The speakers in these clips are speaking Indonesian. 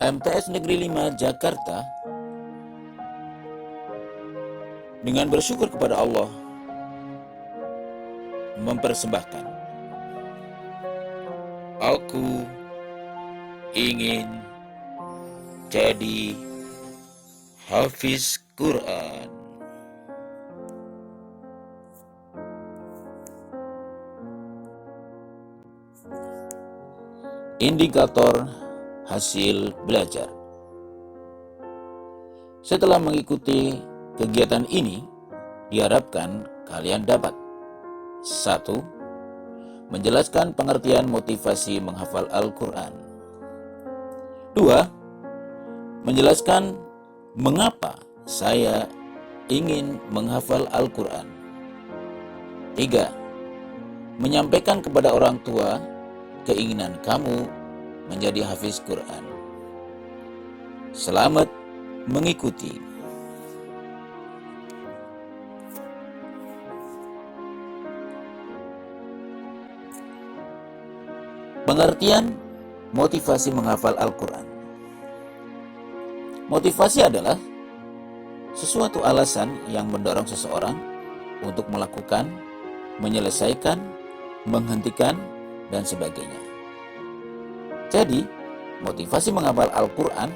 MTS Negeri 5 Jakarta dengan bersyukur kepada Allah mempersembahkan Aku ingin jadi hafiz Quran. Indikator hasil belajar. Setelah mengikuti kegiatan ini, diharapkan kalian dapat 1. Menjelaskan pengertian motivasi menghafal Al-Quran. 2. Menjelaskan mengapa saya ingin menghafal Al-Quran. 3. Menyampaikan kepada orang tua keinginan kamu menjadi hafiz Quran. Selamat mengikuti. Pengertian motivasi menghafal Al-Quran. Motivasi adalah sesuatu alasan yang mendorong seseorang untuk melakukan, menyelesaikan, menghentikan, dan sebagainya. Jadi, motivasi menghafal Al-Quran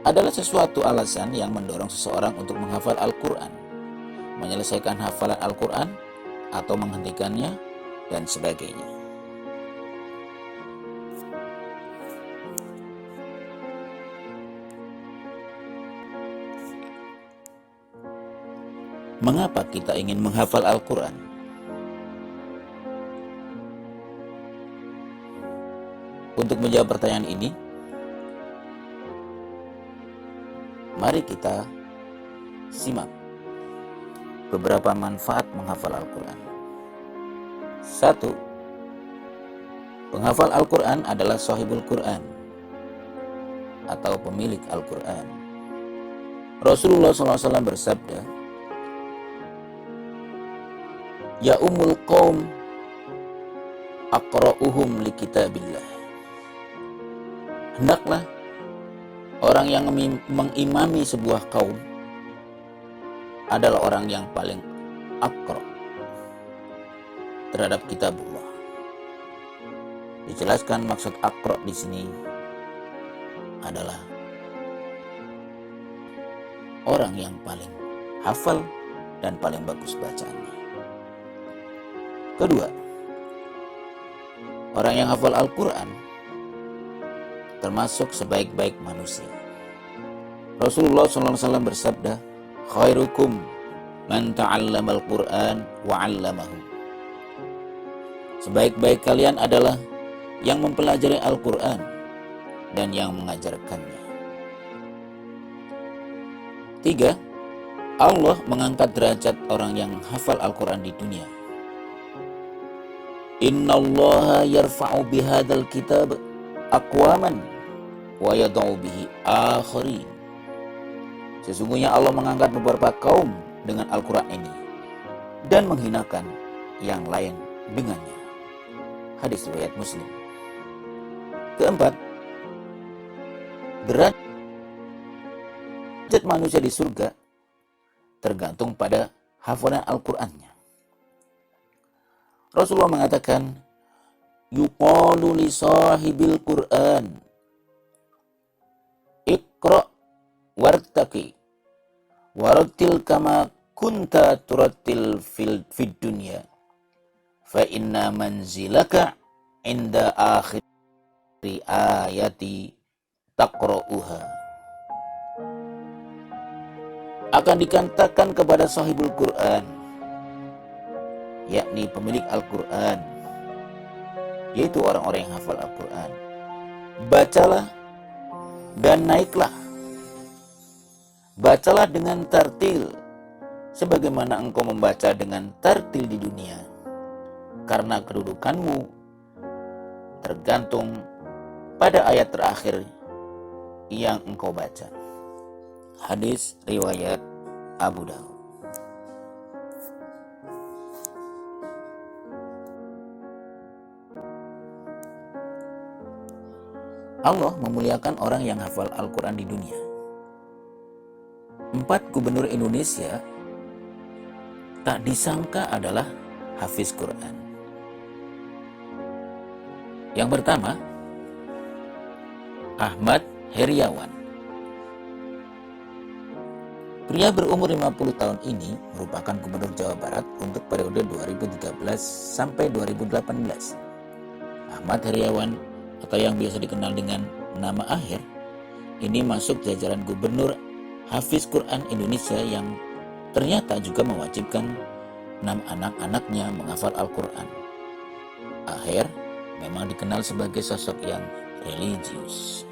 adalah sesuatu alasan yang mendorong seseorang untuk menghafal Al-Quran, menyelesaikan hafalan Al-Quran, atau menghentikannya, dan sebagainya. Mengapa kita ingin menghafal Al-Quran? Untuk menjawab pertanyaan ini, mari kita simak beberapa manfaat menghafal Al-Quran. 1. Penghafal Al-Quran adalah sahibul Quran atau pemilik Al-Quran. Rasulullah SAW bersabda, Ya ummul qaum aqra'uhum li kitabillah. Hendaklah orang yang mengimami sebuah kaum adalah orang yang paling aqra' terhadap kitabullah. Dijelaskan maksud aqra' di sini adalah orang yang paling hafal dan paling bagus bacaannya. Kedua, orang yang hafal Al-Quran termasuk sebaik-baik manusia. Rasulullah SAW bersabda, khairukum man ta'allama Al-Quran wa 'allamahu. Sebaik-baik kalian adalah yang mempelajari Al-Quran dan yang mengajarkannya. 3. Allah mengangkat derajat orang yang hafal Al-Quran di dunia. Innallaha yarfa'u bihadzal kitab aqwaman wa yad'u bihi akharin. Sesungguhnya Allah mengangkat beberapa kaum dengan Al-Quran ini dan menghinakan yang lain dengannya. Hadis riwayat Muslim. Keempat, derajat manusia di surga tergantung pada hafalan Al-Qur'annya. Rasulullah mengatakan, yuqalu li sahibil Qur'an iqra' wartaqi warattil kama kunta turattil fid dunya fa inna manzilaka inda akhiri ayati taqra'uha. Akan dikatakan kepada sahibul Quran, yakni pemilik Al-Quran, yaitu orang-orang yang hafal Al-Quran, bacalah dan naiklah. Bacalah dengan tartil sebagaimana engkau membaca dengan tartil di dunia, karena kedudukanmu tergantung pada ayat terakhir yang engkau baca. Hadis riwayat Abu Daud. Allah memuliakan orang yang hafal Al-Quran di dunia. 4 gubernur Indonesia tak disangka adalah hafiz Quran. Yang pertama, Ahmad Heriawan. Pria berumur 50 tahun ini merupakan gubernur Jawa Barat untuk periode 2013 sampai 2018. Ahmad Heriawan atau yang biasa dikenal dengan nama Aher ini masuk jajaran gubernur hafiz Quran Indonesia yang ternyata juga mewajibkan 6 anak-anaknya menghafal Al-Quran. Aher memang dikenal sebagai sosok yang religius.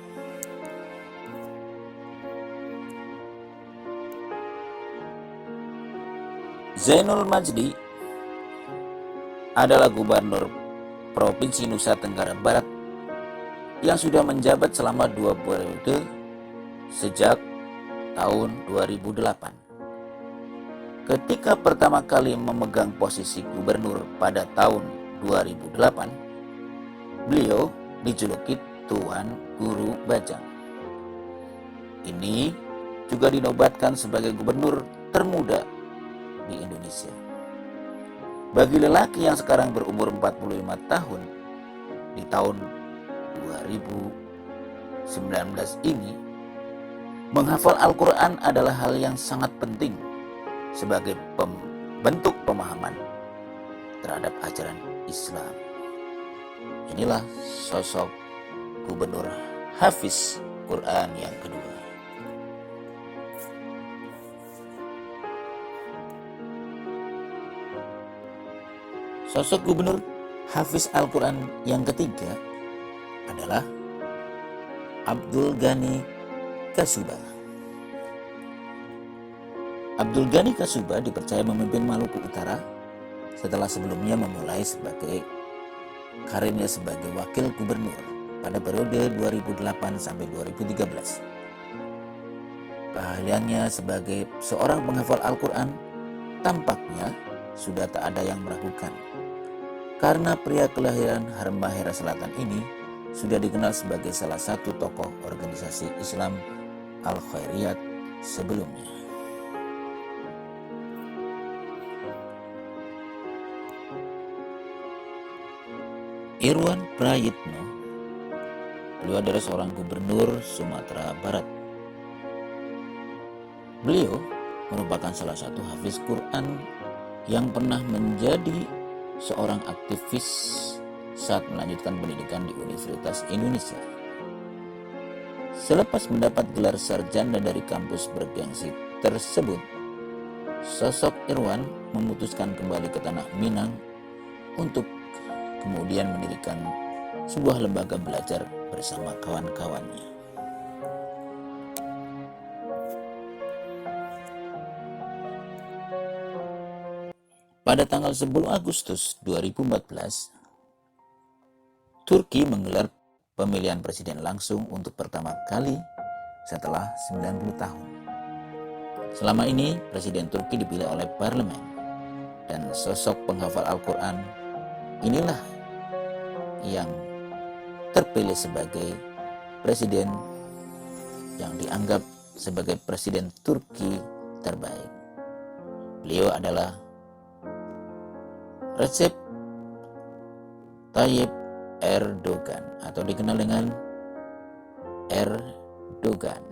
Zainul Majdi adalah gubernur Provinsi Nusa Tenggara Barat yang sudah menjabat selama 2 periode sejak tahun 2008. Ketika pertama kali memegang posisi gubernur pada tahun 2008, beliau dijuluki Tuan Guru Bajang. Ini juga dinobatkan sebagai gubernur termuda di Indonesia. Bagi lelaki yang sekarang berumur 45 tahun di tahun 2019 ini, menghafal Al-Quran adalah hal yang sangat penting sebagai bentuk pemahaman terhadap ajaran Islam. Inilah sosok gubernur hafiz Quran yang kedua. Sosok gubernur hafiz Al-Quran yang ketiga adalah Abdul Ghani Kasuba. Abdul Ghani Kasuba dipercaya memimpin Maluku Utara setelah sebelumnya memulai sebagai karirnya sebagai wakil gubernur pada periode 2008 sampai 2013. Keahliannya sebagai seorang penghafal Al-Quran tampaknya sudah tak ada yang meragukan, karena pria kelahiran Halmahera Selatan ini sudah dikenal sebagai salah satu tokoh organisasi Islam Al-Khairiyat sebelumnya. Irwan Prayitno, beliau adalah seorang gubernur Sumatera Barat. Beliau merupakan salah satu hafiz Quran yang pernah menjadi seorang aktivis saat melanjutkan pendidikan di Universitas Indonesia. Selepas mendapat gelar sarjana dari kampus bergengsi tersebut, sosok Irwan memutuskan kembali ke tanah Minang untuk kemudian mendirikan sebuah lembaga belajar bersama kawan-kawannya. Pada tanggal 10 Agustus 2014, Turki menggelar pemilihan presiden langsung untuk pertama kali setelah 90 tahun. Selama ini, Presiden Turki dipilih oleh parlemen, dan sosok penghafal Al-Quran inilah yang terpilih sebagai presiden yang dianggap sebagai presiden Turki terbaik. Beliau adalah Recep Tayyip Erdogan atau dikenal dengan Erdogan.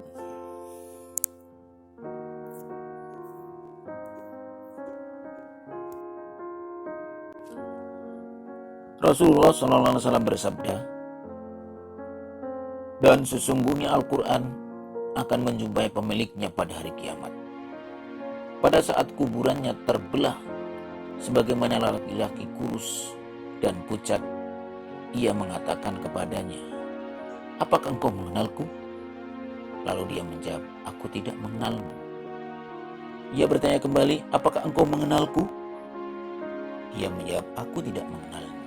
Rasulullah SAW bersabda, "Dan sesungguhnya Al-Quran akan menjumpai pemiliknya pada hari kiamat. Pada saat kuburannya terbelah, sebagaimana laki-laki kurus dan pucat, ia mengatakan kepadanya, 'Apakah engkau mengenalku?' Lalu dia menjawab, 'Aku tidak mengenalmu.' Ia bertanya kembali, 'Apakah engkau mengenalku?' Ia menjawab, 'Aku tidak mengenalmu.'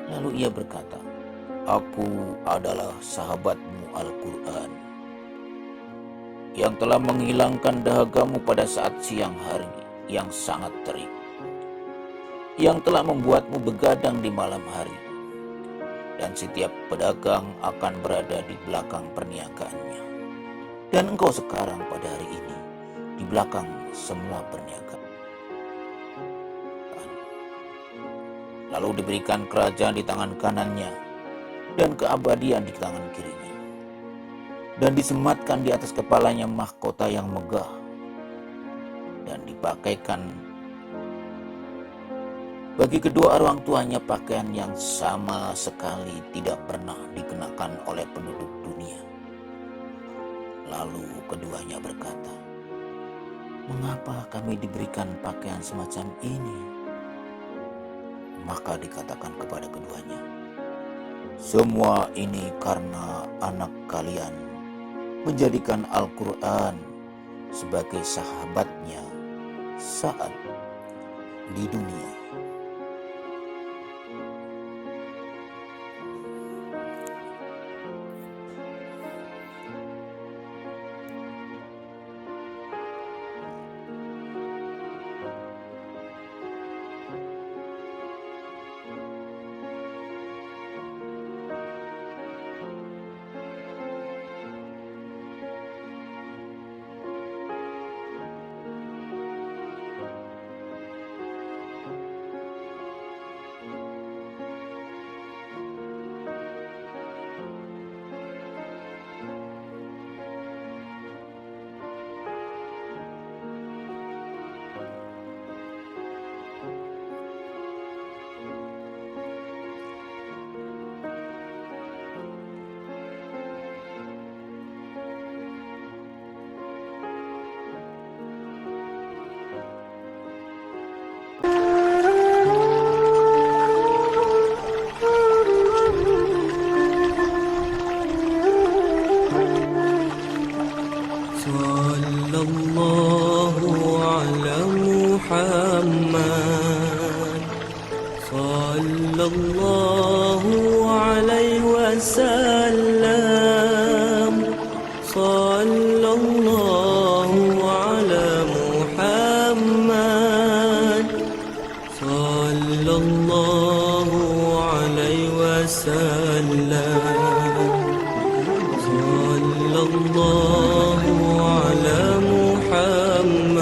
Lalu ia berkata, 'Aku adalah sahabatmu Al-Quran, yang telah menghilangkan dahagamu pada saat siang hari yang sangat terik, yang telah membuatmu begadang di malam hari, dan setiap pedagang akan berada di belakang perniagaannya. Dan engkau sekarang pada hari ini di belakang semua perniagaan. Lalu diberikan kerajaan di tangan kanannya dan keabadian di tangan kirinya. Dan disematkan di atas kepalanya mahkota yang megah dan dipakaikan bagi kedua orang tuanya pakaian yang sama sekali tidak pernah dikenakan oleh penduduk dunia. Lalu keduanya berkata, "Mengapa kami diberikan pakaian semacam ini?" Maka dikatakan kepada keduanya, "Semua ini karena anak kalian menjadikan Al-Quran sebagai sahabatnya saat di dunia." Sallallahu ala Muhammad, sallallahu alaihi wasallam, sallallahu ala Muhammad, sallallahu alaihi wasallam, sallallahu ala Muhammad,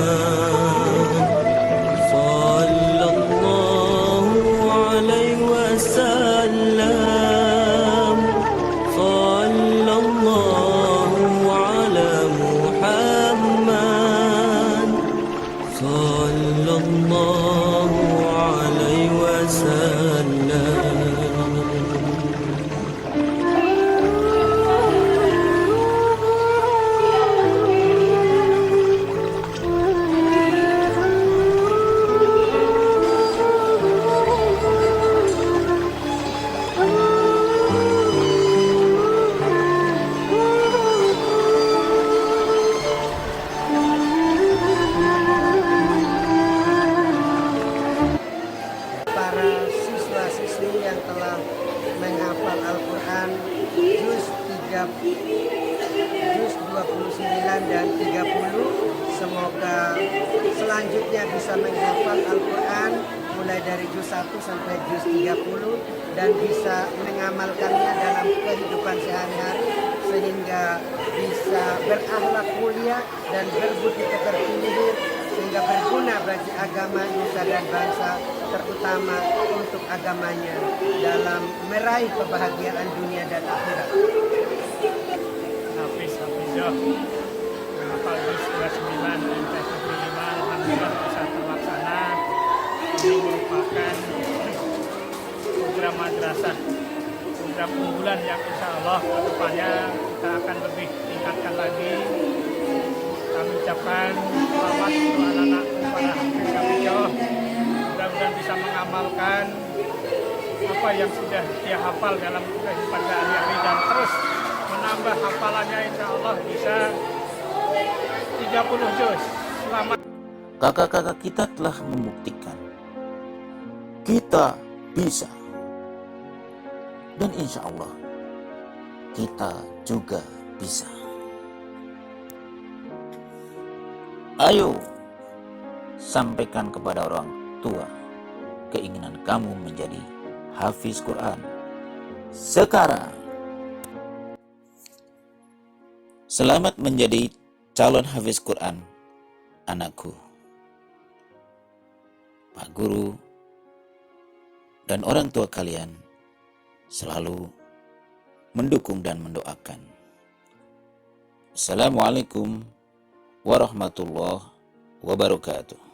sallallahu alaihi wasallam, sallallahu ala Muhammad, sallallahu alaihi wasallam. Para siswa-siswi yang telah menghafal Al-Quran juz 29 dan 30, semoga selanjutnya bisa menghafal Al-Quran mulai dari juz 1 sampai juz 30 dan bisa mengamalkannya dalam kehidupan sehari-hari sehingga bisa berakhlak mulia dan berbudi pekerti luhur sehingga berguna bagi agama nusa dan bangsa, terutama untuk agamanya dalam meraih kebahagiaan dunia dan akhirat. Hafizah menghafal juz 29 dan 35, alhamdulillah bisa terlaksana. Ini merupakan program madrasah, program unggulan yang insya Allah ke depannya kita akan lebih tingkatkan lagi. Kami ucapkan selamat untuk anak-anakku para hafiz hafizah. Mudah-mudahan bisa mengamalkan apa yang sudah dia hafal dalam kehidupan sehari-hari dan terus menambah hafalannya, insya Allah bisa 30 juz. Selamat. Kakak-kakak kita telah membuktikan kita bisa, dan insya Allah kita juga bisa. Ayo sampaikan kepada orang tua keinginan kamu menjadi hafiz Quran, sekarang. Selamat menjadi calon hafiz Quran, anakku. Pak Guru dan orang tua kalian selalu mendukung dan mendoakan. Assalamualaikum warahmatullahi wabarakatuh.